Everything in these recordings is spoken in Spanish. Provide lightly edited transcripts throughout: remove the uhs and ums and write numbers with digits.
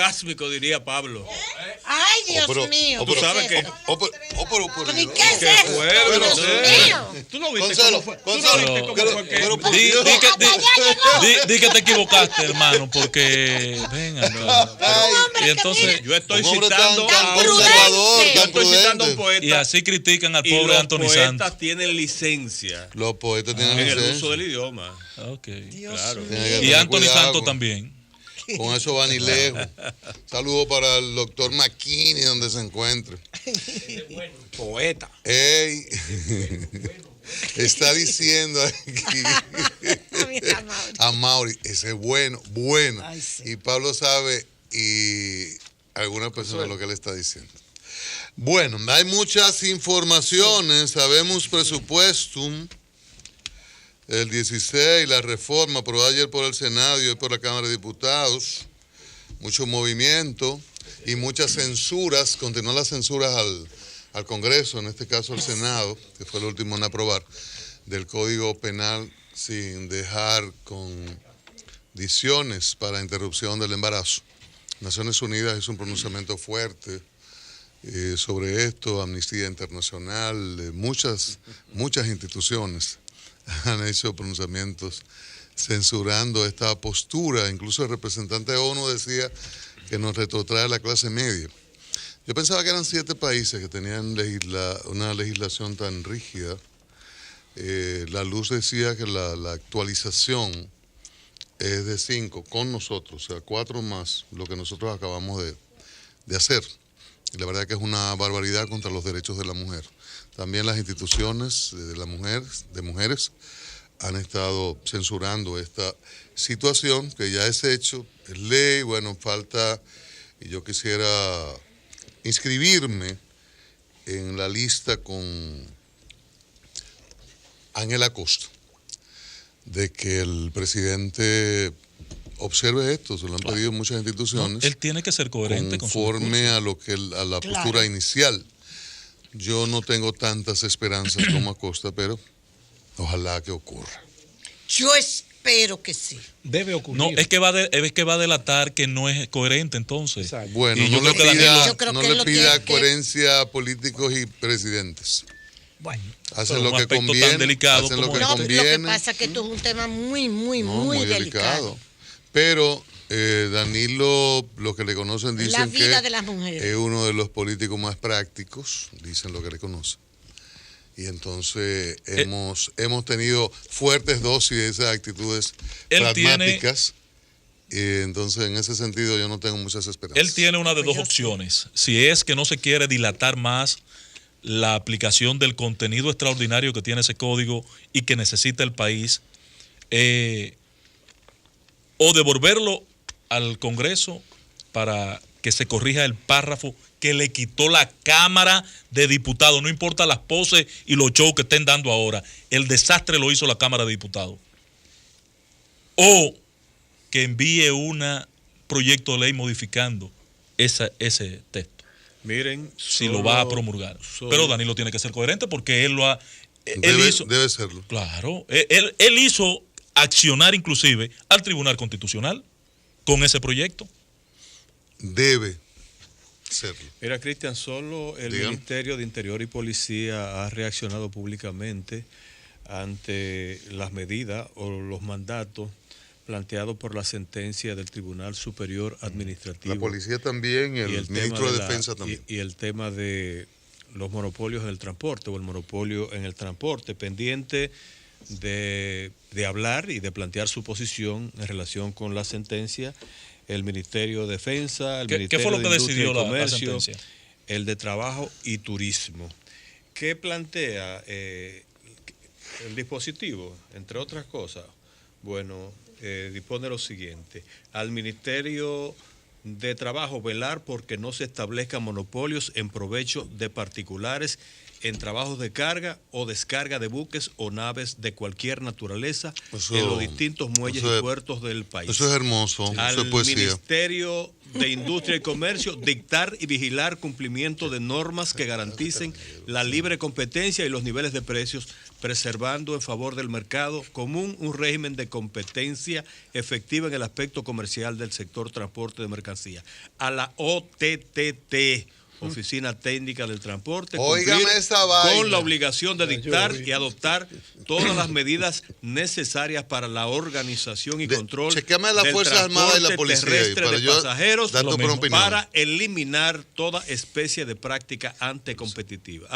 orgásmico, diría Pablo. Ay, Dios mío. Tú sabes que... ¿Y qué es eso? Dios mío. Tú no viste cómo fue. Tú no viste cómo fue que... Di que te equivocaste, hermano, porque... Venga, y entonces yo estoy citando a un poeta. Y así critican al pobre Anthony Santos. Los poetas tienen licencia. Los poetas tienen en licencia. el uso del idioma. Ok. Claro. Y Anthony Santos también. Con eso va ni lejos. Saludo para el doctor McKinney, donde se encuentre. Poeta. Ey. Está diciendo aquí a Mauri, ese es bueno. Ay, sí. Y Pablo sabe y alguna persona lo que le está diciendo. Bueno, hay muchas informaciones. Sabemos presupuestum. El 16, la reforma aprobada ayer por el Senado y hoy por la Cámara de Diputados. Mucho movimiento y muchas censuras. Continúan las censuras al Congreso, en este caso al Senado, que fue el último en aprobar, del Código Penal sin dejar condiciones para interrupción del embarazo. Naciones Unidas hizo un pronunciamiento fuerte sobre esto, Amnistía Internacional, muchas instituciones han hecho pronunciamientos censurando esta postura. Incluso el representante de ONU decía que nos retrotrae a la clase media. Yo pensaba que eran 7 países que tenían una legislación tan rígida. La Luz decía que la actualización es de 5 con nosotros, o sea, 4 más lo que nosotros acabamos de hacer. Y la verdad que es una barbaridad contra los derechos de la mujer. También las instituciones de mujeres han estado censurando esta situación, que ya es hecho, es ley. Bueno, falta, y yo quisiera inscribirme en la lista con Ángela Costa, de que el presidente observe esto. Se lo han pedido muchas instituciones. No, él tiene que ser coherente conforme a la postura inicial. Yo no tengo tantas esperanzas como Acosta, pero ojalá que ocurra. Yo espero que sí. Debe ocurrir. No, es que va a delatar que no es coherente entonces. Exacto. Bueno, Y no yo le pida a coherencia a políticos y presidentes. Bueno. Hacen Pero lo un que aspecto conviene. tan delicado Hacen lo como que No, lo conviene. que pasa es que esto es un tema muy delicado. Pero Danilo, los que le conocen dicen La vida que de las mujeres. es uno de los políticos más prácticos, dicen lo que le conocen. Y entonces hemos tenido fuertes dosis de esas actitudes pragmáticas. Entonces, en ese sentido, yo no tengo muchas esperanzas. Él tiene una de dos opciones. Si es que no se quiere dilatar más la aplicación del contenido extraordinario que tiene ese código y que necesita el país, o devolverlo al Congreso para que se corrija el párrafo que le quitó la Cámara de Diputados. No importa las poses y los shows que estén dando ahora. El desastre lo hizo la Cámara de Diputados. O que envíe un proyecto de ley modificando ese texto. Miren, si lo va a promulgar. Pero Danilo tiene que ser coherente porque él lo ha... Debe serlo. Claro. Él hizo accionar inclusive al Tribunal Constitucional con ese proyecto. Debe serlo. Mira, Cristian, solo el Ministerio de Interior y Policía ha reaccionado públicamente ante las medidas o los mandatos planteados por la sentencia del Tribunal Superior Administrativo. La policía también, el ministro de Defensa también. Y el tema de los monopolios en el transporte o el monopolio en el transporte, pendiente de hablar y de plantear su posición en relación con la sentencia, el Ministerio de Defensa, el Ministerio ¿Qué fue lo que de Industria decidió y Comercio, la sentencia? El de Trabajo y Turismo. ¿Qué plantea el dispositivo? Entre otras cosas, bueno, dispone lo siguiente: al Ministerio de Trabajo velar porque no se establezcan monopolios en provecho de particulares en trabajos de carga o descarga de buques o naves de cualquier naturaleza en los distintos muelles y puertos del país. Eso es hermoso, al eso es poesía. Ministerio de Industria y Comercio dictar y vigilar cumplimiento de normas que garanticen la libre competencia y los niveles de precios, preservando en favor del mercado común un régimen de competencia efectiva en el aspecto comercial del sector transporte de mercancías. A la OTTT, Oficina Técnica del Transporte, Óigame esa vaina. con la obligación de dictar y adoptar todas las medidas necesarias para la organización y control chequeame la del Fuerza Armada y la transporte policía terrestre ahí, para de yo pasajeros dar tu opinión. para eliminar toda especie de práctica anticompetitiva.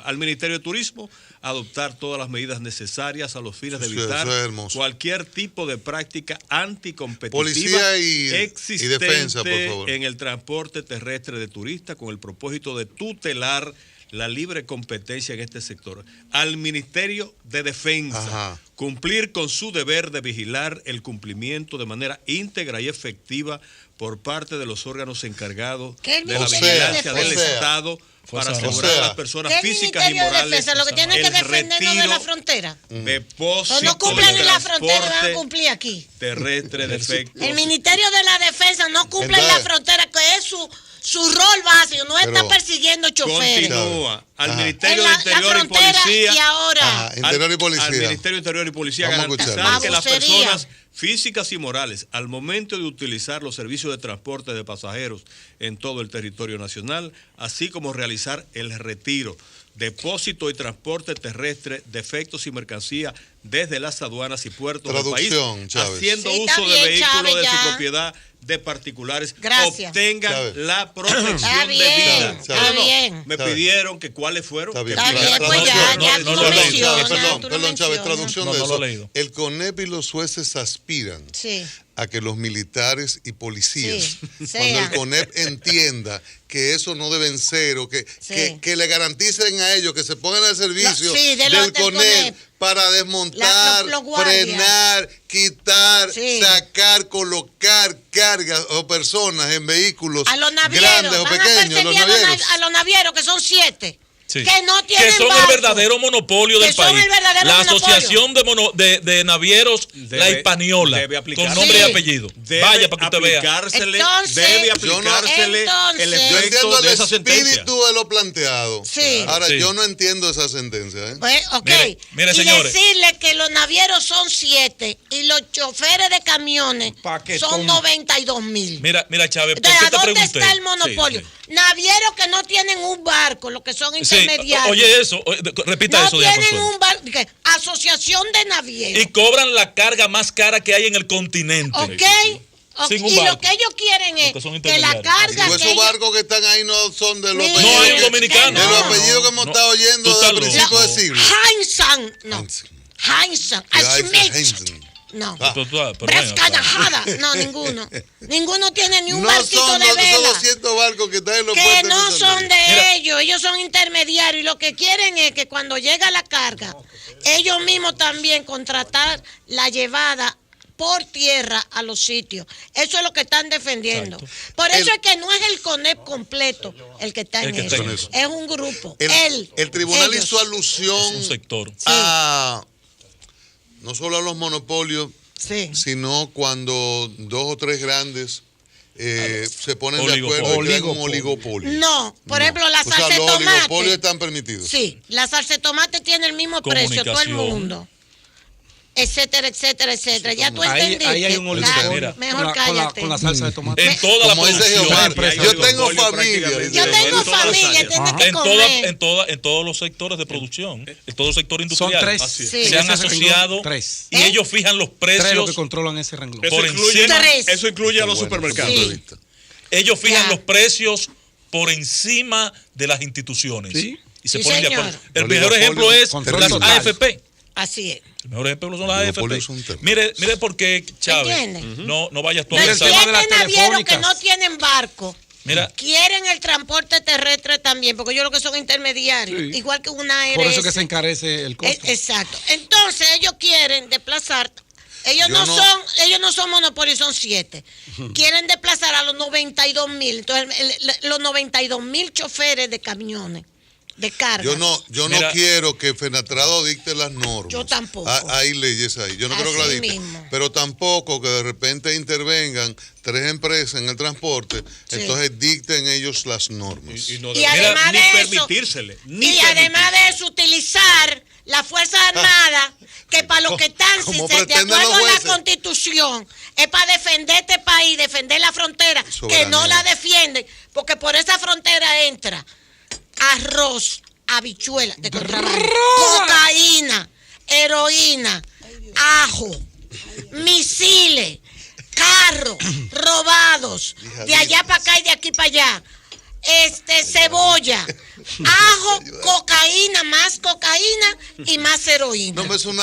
Al Ministerio de Turismo, adoptar todas las medidas necesarias a los fines de evitar eso es hermoso. cualquier tipo de práctica anticompetitiva Policía y existente defensa, por favor. en el transporte terrestre de turistas, con el propósito de tutelar la libre competencia en este sector. Al Ministerio de Defensa, Ajá. cumplir con su deber de vigilar el cumplimiento de manera íntegra y efectiva por parte de los órganos encargados ¿Qué el de la Ministerio de vigilancia del Defensa? Estado para Fuerza asegurar Armada. a las personas ¿Qué físicas y Ministerio de morales Defensa? Lo que tienen que el defendernos de la retiro, frontera. depósito O no cumplen de en la frontera, van a transporte cumplir aquí. terrestre de efectos. El Ministerio de la Defensa no cumple en la Entonces- frontera, que es su rol básico, no está Pero- persiguiendo choferes. Continúa al Ajá. Ministerio En de la Interior y frontera Policía. y ahora. Ajá, Interior y Policía. Al Ministerio de Interior y Policía Vamos a garantizar escuchar. que las Babosería. personas físicas y morales, al momento de utilizar los servicios de transporte de pasajeros en todo el territorio nacional, así como realizar el retiro, depósito y transporte terrestre de efectos y mercancías desde las aduanas y puertos del país, Traducción, Chávez. haciendo Sí, está uso de bien, vehículos Chávez, de su ya. propiedad de particulares, Gracias. obtengan Chávez. la protección Está bien, debida. está bien. Me Chávez. pidieron que cuáles fueron. Está bien. Está bien, Tra- pues ya, traducción. ya no, tú no lo lo he leído. mencionas. Perdón, tú lo perdón, Chávez, mencionas. traducción No, de no eso. lo he leído. El CONEP y los jueces aspiran Sí. a que los militares y policías, Sí, cuando sea. el CONEP entienda que eso no deben ser, o que, Sí. que le garanticen a ellos que se pongan al servicio Sí, de del del CONEP para desmontar, los guardias. frenar, quitar, Sí. sacar, colocar cargas o personas en vehículos A los navieros, grandes o van a pequeños, los perseguir navieros. a los navieros, que son 7. Sí. Que no tienen que son barco. el verdadero monopolio Que del son país. el verdadero La monopolio. Asociación de Navieros La Hispaniola, debe con aplicarse. nombre y Sí. apellido. Debe Vaya para que usted vea. aplicársele, Entonces- debe Yo aplicársele entonces- el Yo Yo efecto entiendo de el esa sentencia. espíritu de lo planteado. Sí. Ahora, Sí. yo no entiendo esa sentencia. ¿eh? Pues, ok. Mire, y señores. decirle que los navieros son 7 y los choferes de camiones son 92,000. Mira, Chávez, ¿por Entonces, qué ¿a te dónde pregunté? está el monopolio? Sí, Navieros que no tienen un barco, los que son Sí, intermediarios. oye eso, repita no eso, Diana tienen Consuelo. un barco. Asociación de navieros. Y cobran la carga más cara que hay en el continente. Ok. Ok, Sin un y lo barco. que ellos quieren es Porque son que la intermediarios. carga Y que esos ellos... barcos que están ahí no son de los Mira, No hay un que- dominicano. de los No. apellidos que hemos No. estado oyendo Tú desde el estás principio loco. del siglo. Heinzan, no. Heinzan, Heinzan. no. Pero ven acá. Brescallajada, no, ninguno. Ninguno tiene ni un No barquito son de esos vela. 200 barcos que están en los Que puertos. no de son de Mira. ellos son intermediarios y lo que quieren es que cuando llega la carga, ellos mismos también contratar la llevada por tierra a los sitios. Eso es lo que están defendiendo. Exacto. Por eso es que no es el CONEP completo el que está El en que está eso. en eso. Es un grupo. El tribunal ellos. hizo alusión Es un sector. a no solo a los monopolios, Sí. sino cuando 2 o 3 grandes se ponen de Oligopolio. acuerdo y crean un oligopolio. No, por ejemplo, la O sea, salsa de los oligopolios tomate. están permitidos. Sí, la salsa de tomate tiene el mismo precio todo el Comunicación. mundo. Etcétera, etcétera, etcétera. Ya tú Ahí entendiste. hay un oligopolio. Mira. Mejor con cállate. la salsa de tomate. En toda la Como dice producción. Jehová, Hay yo tengo oligopolio familia. prácticamente Yo en tengo todas las familia, áreas. tienes que En, comer. en todos los sectores de producción, en todo el sector Son industrial. 3. Así es. Sí. Se han En ese renglón, asociado 3. y ellos fijan los 3 los que precios. controlan ese renglón. Eso Por incluye, encima. Tres. eso incluye a los Bueno, supermercados. punto de Sí. vista. Ellos fijan Ya. los precios por encima de las instituciones. Sí. Y se Sí, ponen de señor. acuerdo. El Oligopolio, mejor ejemplo es control las total. AFP. Así es. El mejor ejemplo son las Oligopolio AFP. es un tema. Mire por qué, Chávez. ¿Entiendes? No vayas tú Los a el tema de siete las navieros que telefónicas. no tienen barco Mira, quieren el transporte terrestre también, porque ellos lo que son intermediarios, Sí. igual que una ARS. Por eso que se encarece el costo. Exacto. Entonces ellos quieren desplazar. Ellos Yo no son monopolios, son 7. Quieren desplazar a los 92,000. Entonces, los 92,000 choferes de camiones de carga. Yo no Mira, quiero que Fenatrado dicte las normas. Yo tampoco. Hay leyes ahí. Yo no creo que la Así dicten. mismo. Pero tampoco que de repente intervengan 3 empresas en el transporte, Sí. entonces dicten ellos las normas. Y no Y debe- además ni de eso, permitírsele. Ni y además permitírsele. de eso, utilizar las Fuerzas Armadas, que para lo que están, si Como se, de pretenden acuerdo los a la jueces. Constitución, es para defender este país, defender la frontera, que Soberanía. no la defienden, porque por esa frontera entra arroz, habichuela de contrabando, cocaína, heroína, ajo, misiles, carros robados, de allá para acá y de aquí para allá. Cebolla, ajo, cocaína y más heroína. No, es esos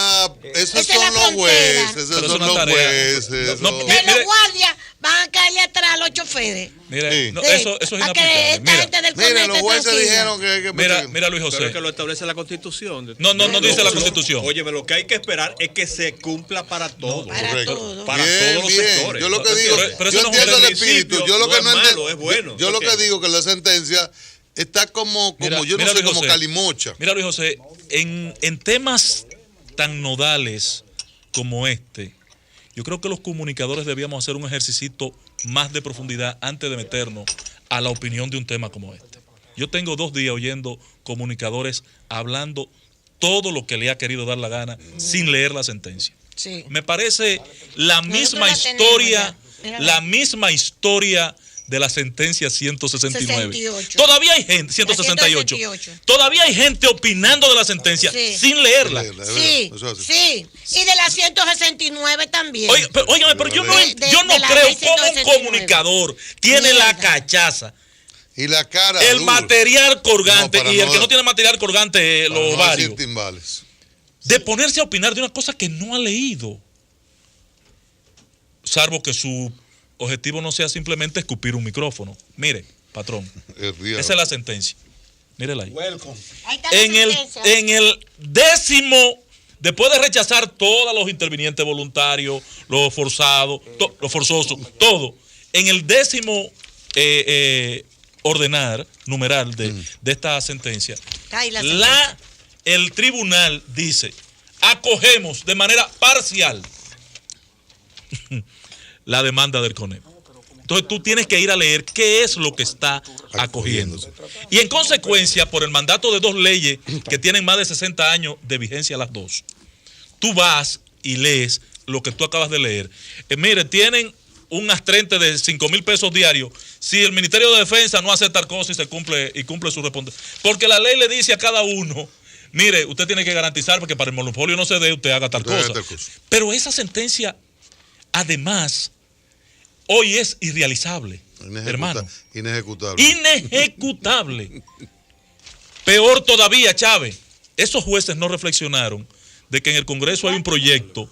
Esa es la son los frontera. jueces, Pero esos es son una los tarea. jueces. No, eso- no, Que mire, los guardias van a caerle atrás a los choferes. Mira, Sí. no, Sí, eso es para que inaplicable. esta Mira, gente del Miren, CONEP los esté jueces tranquila. dijeron que hay que mira, proteger. mira, Luis Pero es José. que lo establece la Constitución. No dice la Constitución. Óyeme, lo que hay que esperar es que se cumpla para todos. Para Correcto. todo. Para Bien, todos los bien. sectores. Yo lo que digo, pero yo eso no es un entiendo el principio, espíritu. Yo lo no que es no malo, entiendo, es bueno. yo lo Ok. que digo que la sentencia está como Mira, yo no mira, sé, Luis como José. calimocha. Mira, Luis José, en temas tan nodales como este, yo creo que los comunicadores debíamos hacer un ejercicio más de profundidad antes de meternos a la opinión de un tema como este. Yo tengo 2 días oyendo comunicadores hablando todo lo que le ha querido dar la gana sin leer la sentencia. Sí. Me parece la misma la tenemos historia, ya. Mírala. la misma historia de la sentencia 169. 68. Todavía hay gente, 168. 168. Todavía hay gente opinando de la sentencia Sí. sin leerla. Sí, sí. Y de la 169 también. Óigame, pero yo no, yo no de la creo ley cómo un 169. comunicador tiene la Mierda. cachaza, Y la cara. el dura. material colgante, No, para y el no- que no tiene material colgante, Para los no ovarios, decir timbales. de ponerse a opinar de una cosa que no ha leído. Salvo que su objetivo no sea simplemente escupir un micrófono. Mire, patrón, El diablo. esa es la sentencia. Mírela ahí. Ahí está la sentencia. En el 10º, después de rechazar todos los intervinientes voluntarios, los forzados, los forzosos, todo, en el 10º ordenar, numeral de esta sentencia, Está ahí la sentencia. el tribunal dice, acogemos de manera parcial la demanda del CONEP. Entonces tú tienes que ir a leer qué es lo que está acogiendo. Y en consecuencia, por el mandato de 2 leyes que tienen más de 60 años de vigencia las 2, tú vas y lees lo que tú acabas de leer. Mire, tienen un astrente de 5,000 pesos diarios si el Ministerio de Defensa no hace tal cosa y cumple su responsabilidad. Porque la ley le dice a cada uno, mire, usted tiene que garantizar porque para el monopolio no se dé, usted haga tal Usted haga cosa. tal cosa. Pero esa sentencia, además, hoy es irrealizable, hermano. Inejecutable. Inejecutable. Peor todavía, Chávez, esos jueces no reflexionaron de que en el Congreso hay un proyecto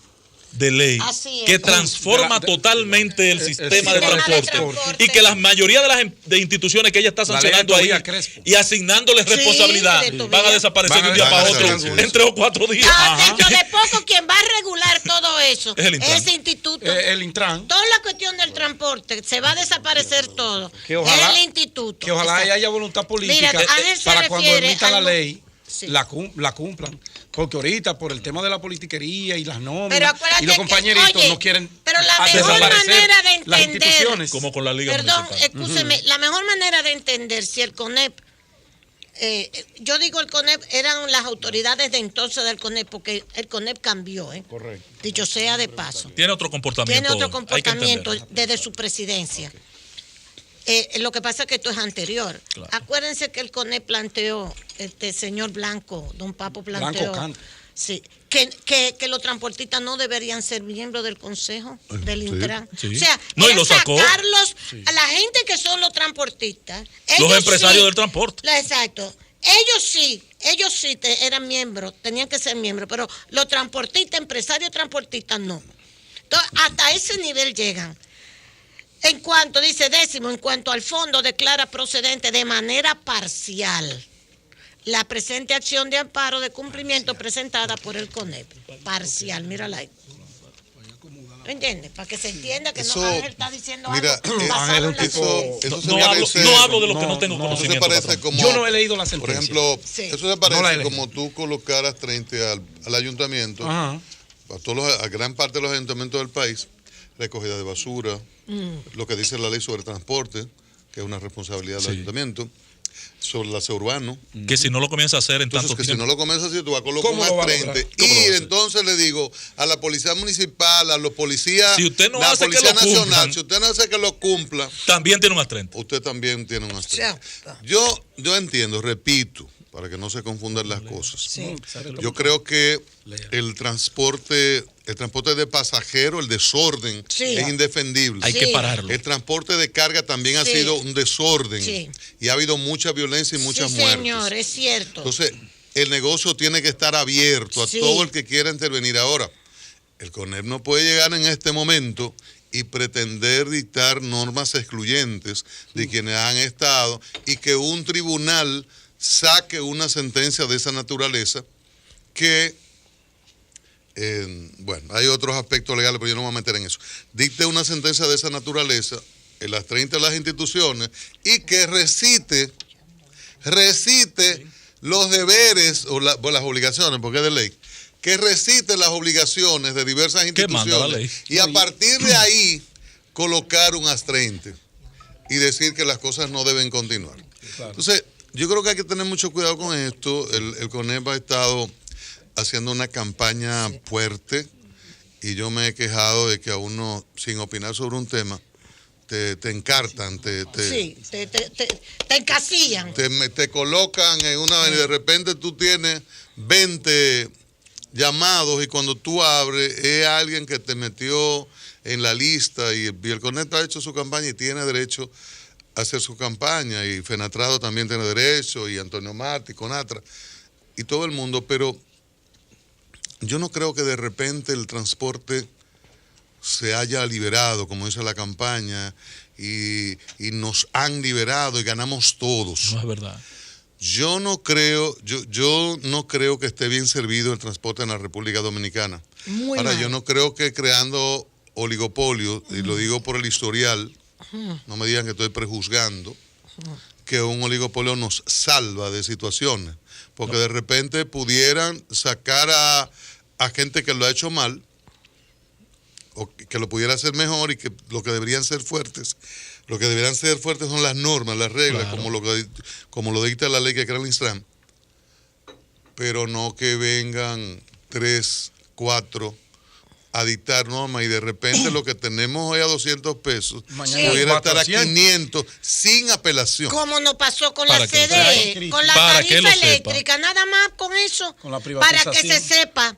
de ley Así es. que transforma totalmente el sistema de transporte y que la mayoría de las de instituciones que ella está La ley sancionando de ahí Tobías Crespo. y asignándoles Sí, responsabilidad de Tobías. van a desaparecer de un día Van a para otro desaparecer. en 3 o 4 días. Dentro de poco quien va a regular todo eso Es el Intran. ese instituto. El Intran. Toda la cuestión del transporte, se va a desaparecer todo. Que ojalá- el instituto. Que ojalá Exacto. haya voluntad política Mira, Ángel se para cuando refiere emitan la al- ley, Sí. la cumplan. Porque ahorita, por el tema de la politiquería y las Pero nóminas, acuérdate y los que, compañeritos oye, no quieren pero la mejor desaparecer manera de las entender- instituciones. Como con la Liga Perdón, Municipal. escúcheme, la mejor manera de entender si el CONEP, yo digo el CONEP, eran las autoridades de entonces del CONEP, porque el CONEP cambió, Correcto. dicho sea de paso. Tiene otro comportamiento. Tiene otro hay que comportamiento entenderlo. desde su presidencia. Lo que pasa es que esto es anterior. Claro. Acuérdense que el CONEP planteó, señor Blanco, don Papo planteó, Blanco Canto. sí, que los transportistas no deberían ser miembros del Consejo del Sí. Intran. Sí. O sea, No, y era lo sacó. sacarlos a la gente que son los transportistas. Los ellos empresarios sí, del transporte. Exacto. Ellos sí eran miembros, tenían que ser miembros, pero los transportistas, empresarios transportistas, no. Entonces, hasta ese nivel llegan. En cuanto, dice 10º, en cuanto al fondo declara procedente de manera parcial la presente acción de amparo de cumplimiento presentada por el CONEP. Parcial, mírala ahí. ¿Entiendes? Para que se entienda que Eso, no Ángel está diciendo mira, algo basado en la eso se No parece, hablo de lo que no tengo eso se conocimiento. parece patrón. como, Yo no he leído la por sentencia. ejemplo, Sí. eso se No la he parece leído. como tú colocaras frente al ayuntamiento, Ajá. a gran parte de los ayuntamientos del país, recogida de basura, lo que dice la ley sobre transporte, que es una responsabilidad del Sí. ayuntamiento, sobre el aseo urbano. Que si no lo comienza a hacer en Entonces, tanto que si tiempo. no lo comienzas así, tú vas a colocar ¿Cómo un lo va a astrente. lograr? ¿Cómo lo va a Y hacer? entonces le digo a la policía municipal, a los policías, Si usted no la hace que policía lo cumplan. nacional, si usted no hace que lo cumpla, También tiene un astrente. usted también tiene un astrente. sea, Yo entiendo, repito, para que no se confundan las cosas. Sí. Yo creo que el transporte de pasajeros, el desorden, Sí. es indefendible. Hay Sí. que pararlo. El transporte de carga también ha Sí. sido un desorden. Sí. Y ha habido mucha violencia y muchas Sí, muertes. señor, es cierto. Entonces, el negocio tiene que estar abierto a Sí. todo el que quiera intervenir. Ahora, el CONEP no puede llegar en este momento y pretender dictar normas excluyentes de quienes han estado y que un tribunal saque una sentencia de esa naturaleza que, bueno, hay otros aspectos legales, pero yo no me voy a meter en eso. Dicte una sentencia de esa naturaleza en las 30 de las instituciones y que recite los deberes o las obligaciones, porque es de ley, que recite las obligaciones de diversas ¿Qué manda la instituciones ley? y a partir de ahí colocar un astrente y decir que las cosas no deben continuar. Entonces, yo creo que hay que tener mucho cuidado con esto. El CONEP ha estado haciendo una campaña fuerte y yo me he quejado de que a uno, sin opinar sobre un tema, te encartan, Sí, te encasillan. te colocan en una y de repente tú tienes 20 llamados y cuando tú abres es alguien que te metió en la lista y el CONEP ha hecho su campaña y tiene derecho a hacer su campaña y Fenatrado también tiene derecho y Antonio Martí, Conatra y todo el mundo, pero yo no creo que de repente el transporte se haya liberado, como dice la campaña, y nos han liberado y ganamos todos. No es verdad. Yo no creo que esté bien servido el transporte en la República Dominicana. Muy Ahora, mal. yo no creo que creando oligopolio, y lo digo por el historial, no me digan que estoy prejuzgando, que un oligopolio nos salva de situaciones, porque de repente pudieran sacar a gente que lo ha hecho mal, o que lo pudiera hacer mejor y que lo que deberían ser fuertes son las normas, las reglas, Claro. como lo dicta la ley que crea el Instram, pero no que vengan 3, 4 a dictar normas y de repente lo que tenemos hoy a 200 pesos Mañana pudiera estar a 400. 500 sin apelación. Como nos pasó con Para la que CDE, usted- con la para que tarifa lo sepa. eléctrica, nada más con eso, Con la para que se privatización. sepa.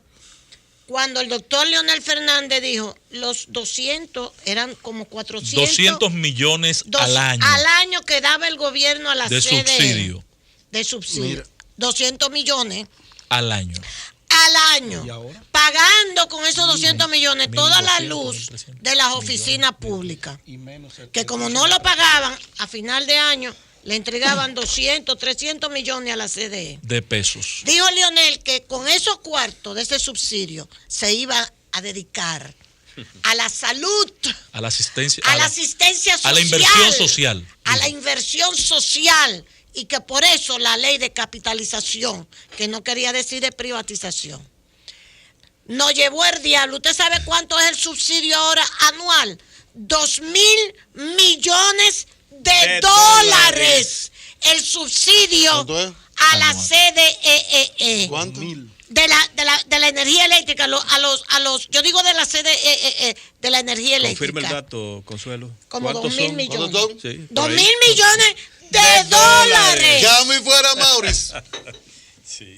Cuando el doctor Leonel Fernández dijo, los 200 eran como 400. 200 millones al año Al año que daba el gobierno a la de CDE. subsidio. De subsidio. Mira. 200 millones Al año. al año. ¿Y ahora? Pagando con esos 200 millones toda la 1.200, luz 1.300 de las oficinas públicas. Y menos el- Que como no lo pagaban, a final de año le entregaban 200, 300 millones a la CDE. De pesos. Dijo Leonel que con esos cuartos de ese subsidio se iba a dedicar a la salud, A la asistencia. a la asistencia social, a la inversión social. a la inversión social, y que por eso la ley de capitalización, que no quería decir de privatización, nos llevó el diablo. ¿Usted sabe cuánto es el subsidio ahora anual? 2.000 millones de dólares. El subsidio ¿Cuánto es? a la Anual. CDE. ¿Cuánto? De la energía eléctrica, yo digo de la CDE, de la energía eléctrica. Confirme el dato, Consuelo. Como ¿Cuántos 2.000 son? millones. ¿Cuántos son? Sí, por 2.000 ahí. millones de dólares. Llame y fuera, Maurice. Sí.